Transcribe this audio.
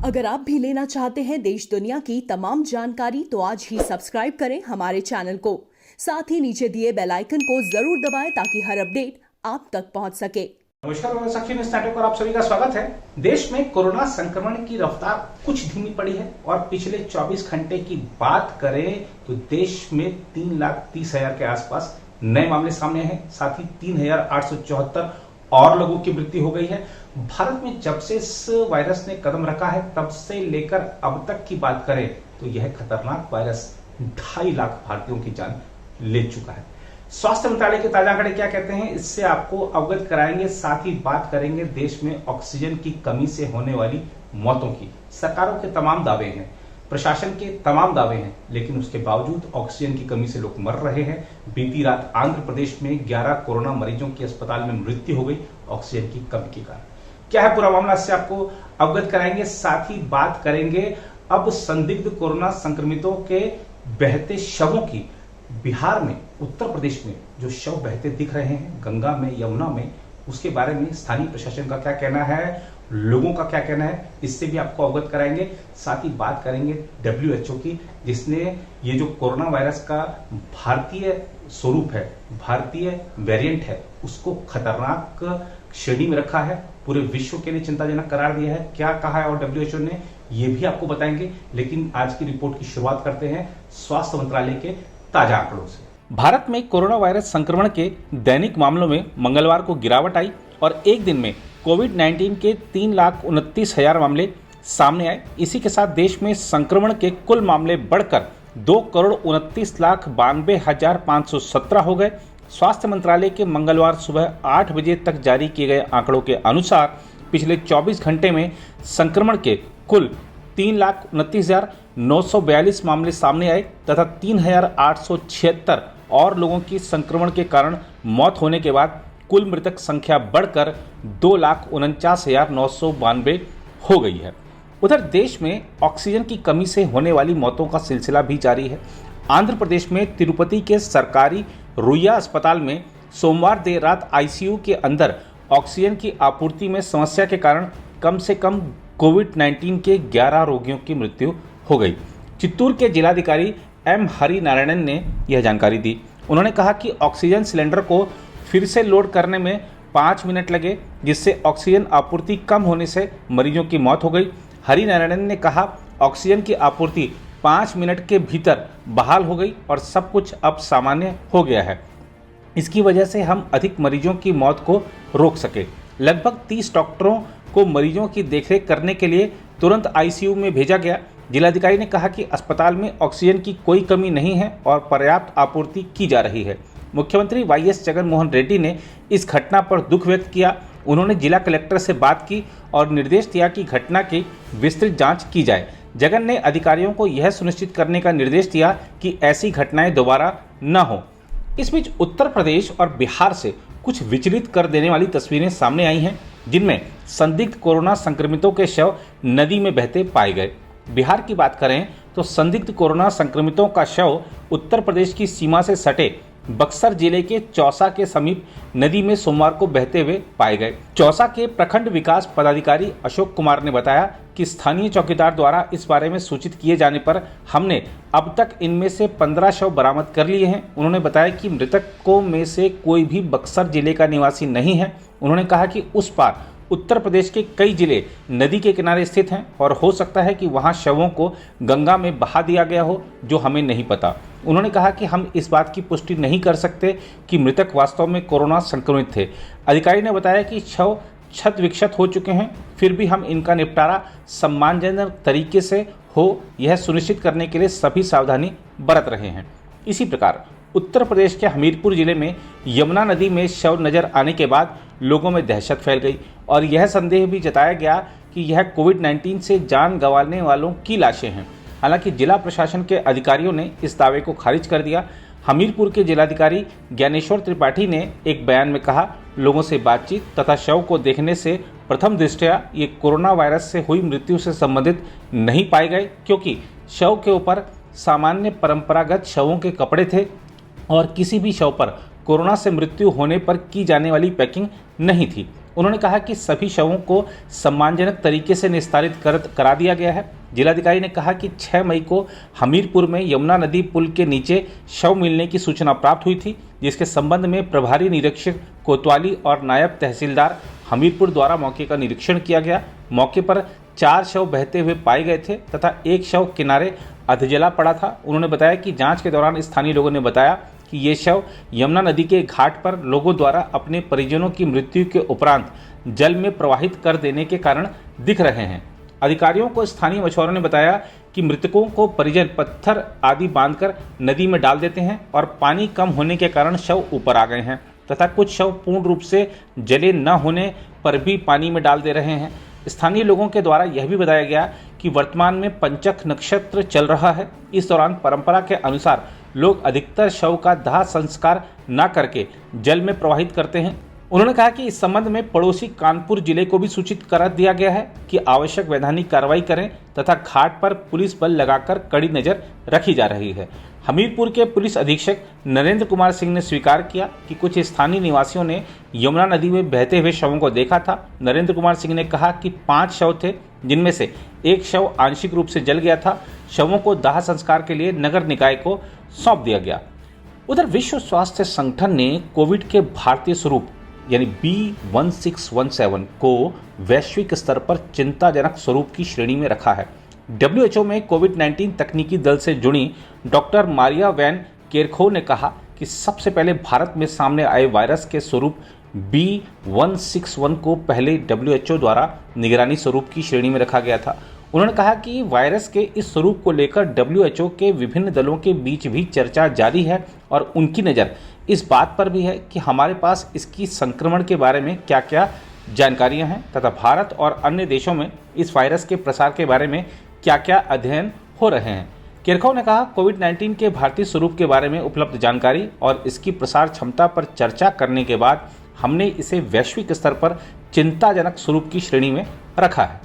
अगर आप भी लेना चाहते हैं देश दुनिया की तमाम जानकारी तो आज ही सब्सक्राइब करें हमारे चैनल को। साथ ही नीचे दिए बेल आइकन को जरूर दबाएं ताकि हर अपडेट आप तक पहुंच सके। नमस्कार, मैं साक्षी न्यूज़ नेटवर्क पर आप सभी का स्वागत है। देश में कोरोना संक्रमण की रफ्तार कुछ धीमी पड़ी है और पिछले 24 घंटे की बात करें तो देश में 3,30,000 के आसपास नए मामले सामने आए हैं। साथ ही 3,874 और लोगों की मृत्यु हो गई है। भारत में जब से इस वायरस ने कदम रखा है तब से लेकर अब तक की बात करें तो यह खतरनाक वायरस 2.5 लाख भारतीयों की जान ले चुका है। स्वास्थ्य मंत्रालय के ताजा आंकड़े क्या कहते हैं, इससे आपको अवगत कराएंगे। साथ ही बात करेंगे देश में ऑक्सीजन की कमी से होने वाली मौतों की। सरकारों के तमाम दावे हैं, प्रशासन के तमाम दावे हैं, लेकिन उसके बावजूद ऑक्सीजन की कमी से लोग मर रहे हैं। बीती रात आंध्र प्रदेश में 11 कोरोना मरीजों की अस्पताल में मृत्यु हो गई ऑक्सीजन की कमी के कारण। क्या है पूरा मामला, इससे आपको अवगत कराएंगे। साथ ही बात करेंगे अब संदिग्ध कोरोना संक्रमितों के बहते शवों की। बिहार में, उत्तर प्रदेश में जो शव बहते दिख रहे हैं गंगा में, यमुना में, उसके बारे में स्थानीय प्रशासन का क्या कहना है, लोगों का क्या कहना है, इससे भी आपको अवगत कराएंगे। साथ ही बात करेंगे WHO की, जिसने ये जो कोरोना वायरस का भारतीय स्वरूप है, भारतीय वेरिएंट है, उसको खतरनाक श्रेणी में रखा है, पूरे विश्व के लिए चिंताजनक करार दिया है। क्या कहा है और WHO ने, ये भी आपको बताएंगे। लेकिन आज की रिपोर्ट की शुरुआत करते हैं स्वास्थ्य मंत्रालय के ताजा आंकड़ों से। भारत में कोरोना वायरस संक्रमण के दैनिक मामलों में मंगलवार को गिरावट आई और एक दिन में कोविड-19 के 3,29,000 मामले सामने आए। इसी के साथ देश में संक्रमण के कुल मामले बढ़कर 2,29,92,517 हो गए। स्वास्थ्य मंत्रालय के मंगलवार सुबह 8 बजे तक जारी किए गए आंकड़ों के अनुसार पिछले 24 घंटे में संक्रमण के कुल 3,29,942 मामले सामने आए तथा 3,876 और लोगों की संक्रमण के कारण मौत होने के बाद कुल मृतक संख्या बढ़कर 2,49,992 हो गई है। उधर देश में ऑक्सीजन की कमी से होने वाली मौतों का सिलसिला भी जारी है। आंध्र प्रदेश में तिरुपति के सरकारी रुइया अस्पताल में सोमवार देर रात ICU के अंदर ऑक्सीजन की आपूर्ति में समस्या के कारण कम से कम कोविड-19 के 11 रोगियों की मृत्यु हो गई। चित्तूर के जिलाधिकारी M हरि नारायणन ने यह जानकारी दी। उन्होंने कहा कि ऑक्सीजन सिलेंडर को फिर से लोड करने में 5 मिनट लगे, जिससे ऑक्सीजन आपूर्ति कम होने से मरीजों की मौत हो गई। हरि नारायणन ने कहा ऑक्सीजन की आपूर्ति 5 मिनट के भीतर बहाल हो गई और सब कुछ अब सामान्य हो गया है। इसकी वजह से हम अधिक मरीजों की मौत को रोक सके। लगभग 30 डॉक्टरों को मरीजों की देखरेख करने के लिए तुरंत ICU में भेजा गया। जिलाधिकारी ने कहा कि अस्पताल में ऑक्सीजन की कोई कमी नहीं है और पर्याप्त आपूर्ति की जा रही है। मुख्यमंत्री YS जगनमोहन रेड्डी ने इस घटना पर दुख व्यक्त किया। उन्होंने जिला कलेक्टर से बात की और निर्देश दिया कि घटना की विस्तृत जांच की जाए। जगन ने अधिकारियों को यह सुनिश्चित करने का निर्देश दिया कि ऐसी घटनाएं दोबारा न हो। इस बीच उत्तर प्रदेश और बिहार से कुछ विचलित कर देने वाली तस्वीरें सामने आई हैं, जिनमें संदिग्ध कोरोना संक्रमितों के शव नदी में बहते पाए गए। बिहार की बात करें तो संदिग्ध कोरोना संक्रमितों का शव उत्तर प्रदेश की सीमा से सटे बक्सर जिले के चौसा के समीप नदी में सोमवार को बहते हुए पाए गए। चौसा के प्रखंड विकास पदाधिकारी अशोक कुमार ने बताया कि स्थानीय चौकीदार द्वारा इस बारे में सूचित किए जाने पर हमने अब तक इनमें से 15 शव बरामद कर लिए हैं। उन्होंने बताया कि मृतकों में से कोई भी बक्सर जिले का निवासी नहीं है। उन्होंने कहा कि उस पार उत्तर प्रदेश के कई जिले नदी के किनारे स्थित हैं और हो सकता है कि वहां शवों को गंगा में बहा दिया गया हो, जो हमें नहीं पता। उन्होंने कहा कि हम इस बात की पुष्टि नहीं कर सकते कि मृतक वास्तव में कोरोना संक्रमित थे। अधिकारी ने बताया कि शव क्षत विक्षत हो चुके हैं, फिर भी हम इनका निपटारा सम्मानजनक तरीके से हो, यह सुनिश्चित करने के लिए सभी सावधानी बरत रहे हैं। इसी प्रकार उत्तर प्रदेश के हमीरपुर जिले में यमुना नदी में शव नजर आने के बाद लोगों में दहशत फैल गई और यह संदेह भी जताया गया कि यह कोविड-19 से जान गंवाने वालों की लाशें हैं। हालांकि जिला प्रशासन के अधिकारियों ने इस दावे को खारिज कर दिया। हमीरपुर के जिलाधिकारी ज्ञानेश्वर त्रिपाठी ने एक बयान में कहा, लोगों से बातचीत तथा शव को देखने से प्रथम दृष्टया ये कोरोना वायरस से हुई मृत्यु से संबंधित नहीं पाए गए, क्योंकि शव के ऊपर सामान्य परंपरागत शवों के कपड़े थे और किसी भी शव पर कोरोना से मृत्यु होने पर की जाने वाली पैकिंग नहीं थी। उन्होंने कहा कि सभी शवों को सम्मानजनक तरीके से निस्तारित करा दिया गया है। जिलाधिकारी ने कहा कि 6 मई को हमीरपुर में यमुना नदी पुल के नीचे शव मिलने की सूचना प्राप्त हुई थी, जिसके संबंध में प्रभारी निरीक्षक कोतवाली और नायब तहसीलदार हमीरपुर द्वारा मौके का निरीक्षण किया गया। मौके पर 4 शव बहते हुए पाए गए थे तथा एक शव किनारे अधजला पड़ा था। उन्होंने बताया कि जांच के दौरान स्थानीय लोगों ने बताया कि ये शव यमुना नदी के घाट पर लोगों द्वारा अपने परिजनों की मृत्यु के उपरांत जल में प्रवाहित कर देने के कारण दिख रहे हैं। अधिकारियों को स्थानीय मछुआरों ने बताया कि मृतकों को परिजन पत्थर आदि बांधकर नदी में डाल देते हैं और पानी कम होने के कारण शव ऊपर आ गए हैं तथा कुछ शव पूर्ण रूप से जले न होने पर भी पानी में डाल दे रहे हैं। स्थानीय लोगों के द्वारा यह भी बताया गया कि वर्तमान में पंचक नक्षत्र चल रहा है। इस दौरान परंपरा के अनुसार लोग अधिकतर शव का दाह संस्कार न करके जल में प्रवाहित करते हैं। उन्होंने कहा कि इस संबंध में पड़ोसी कानपुर जिले को भी सूचित कर दिया गया है कि आवश्यक वैधानिक कार्रवाई करें तथा घाट पर पुलिस बल लगाकर कड़ी नजर रखी जा रही है। हमीरपुर के पुलिस अधीक्षक नरेंद्र कुमार सिंह ने स्वीकार किया कि कुछ स्थानीय निवासियों ने यमुना नदी में बहते हुए शवों को देखा था। नरेंद्र कुमार सिंह ने कहा कि 5 शव थे, जिनमें से एक शव आंशिक रूप से जल गया था। शवों को दाह संस्कार के लिए नगर निकाय को सौंप दिया गया। उधर विश्व स्वास्थ्य संगठन ने कोविड के भारतीय स्वरूप यानी B1617 को वैश्विक स्तर पर चिंताजनक स्वरूप की श्रेणी में रखा है। WHO में कोविड-19 तकनीकी दल से जुड़ी डॉक्टर मारिया वैन केरखोव ने कहा कि सबसे पहले भारत में सामने आए वायरस के स्वरूप B161 को पहले WHO द्वारा निगरानी स्वरूप की श्रेणी में रखा गया था। उन्होंने कहा कि वायरस के इस स्वरूप को लेकर WHO के विभिन्न दलों के बीच भी चर्चा जारी है और उनकी नज़र इस बात पर भी है कि हमारे पास इसकी संक्रमण के बारे में क्या क्या जानकारियां हैं तथा भारत और अन्य देशों में इस वायरस के प्रसार के बारे में क्या क्या अध्ययन हो रहे हैं। केरखोव ने कहा, कोविड-19 के भारतीय स्वरूप के बारे में उपलब्ध जानकारी और इसकी प्रसार क्षमता पर चर्चा करने के बाद हमने इसे वैश्विक स्तर पर चिंताजनक स्वरूप की श्रेणी में रखा है।